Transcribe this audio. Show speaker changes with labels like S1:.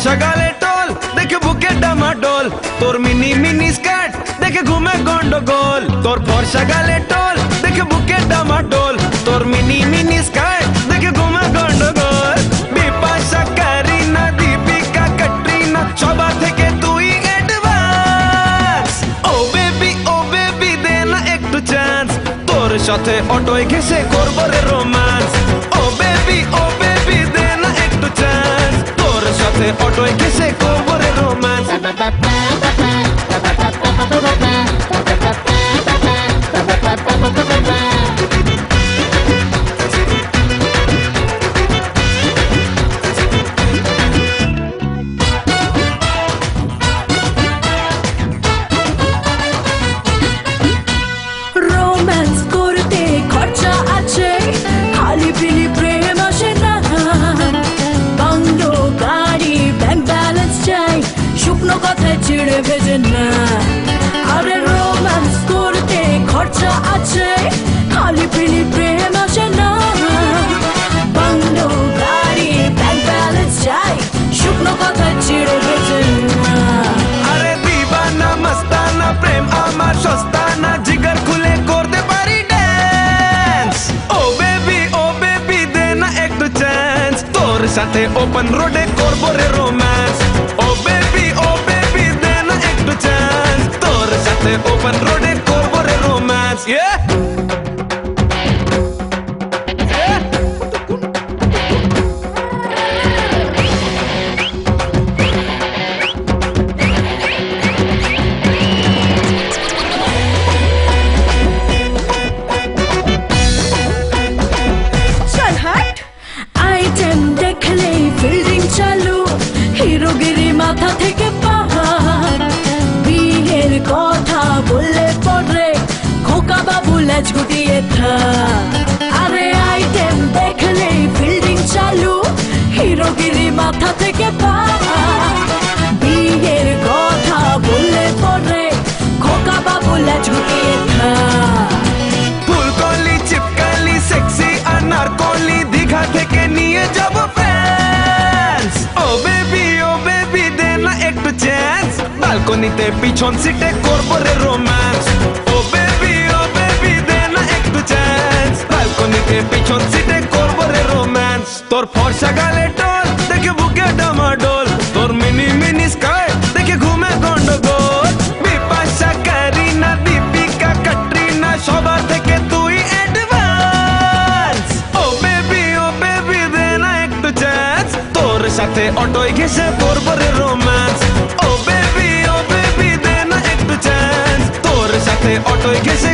S1: ফর্সা গালে টোল দেখে বুকে ডামাডোল, তোর মিনি মিনি স্কার্ট দেখে ঘুমে গন্ডগোল। তোর ফর্সা গালে টোল দেখে বুকে ডামাডোল, তোর মিনি মিনি স্কার্ট দেখে ঘুমে গন্ডগোল। বিপাশা, কারিনা, দীপিকা, ক্যাটরিনা সবার থেকে তুই অ্যাডভান্স। ও বেবি দে না একটু চান্স, তোর সাথে অটোয় ঘেসে করবো রে রোম্যান্স। ও বেবি দে না একটু চান্স, তোর সাথে অটোয় ঘেসে করবো রে রোম্যান্স।
S2: রোম্যান্স করতে খরচা আছে, খালি পিলি প্রেম আসে না। বাংলো, গাড়ি, ব্যাংক ব্যালেন্স চাই, শুকনো কথায় ছিঁড়ে ভেজে না। আরে রোম্যান্স করতে খরচা আছে, খালি পিলি প্রেম আসে না। বাংলো, গাড়ি, ব্যাংক ব্যালেন্স চাই, শুকনো কথায় ছিঁড়ে ভেজে না।
S1: আরে দিবানা মস্তানা প্রেম আমার সস্তা না, জিগার খুলে করতে পারি ড্যান্স। ও বেবি দে না একটু চান্স, তোর সাথে ওপেন রোডে করবো রে রোম্যান্স। ও বেবি দে না একটু চান্স, তোর সাথে ওপেন রোডে করবো রে রোম্যান্স।
S2: চল হাট। আইটেম দেখলেই ফিল্ডিং চালু, হিরোগিরি মাথা থেকে পাহাড়। বিয়ের কথা বললে পরে খোকা বাবু লেজ গুটিয়ে থাক। আরে আইটেম দেখলেই ফিল্ডিং চালু, হিরোগিরি মাথা থেকে পাহাড়। বিয়ের কথা বললে পরে খোকা বাবু লেজ গুটিয়ে থাক।
S1: ফুলকলি, চিপকালি, সেক্সি আনারকলি, দীঘা থেকে নিয়ে যাব ফ্রান্স। ও বেবি দে না একটু চান্স, বালকনিতে পিছন সিটে করবো রে রোম্যান্স। ও বেবি দে না একটু চান্স, বালকনিতে পিছন সিটে করবো রে রোম্যান্স। তোর ফর্সা গালে টোল দেখে বুকে ডামাডোল, তোর মিনি মিনি স্কার্ট দেখে ঘুমে গন্ডগোল। বিপাশা, কারিনা, দীপিকা, ক্যাটরিনা সবার থেকে তুই অ্যাডভান্স। ও বেবি দে না একটু চান্স, তোর সাথে অটোয় ঘেসে করবো রে রোম্যান্স। ও বেবি দে না একটু চান্স, তোর সাথে অটোয় ঘেসে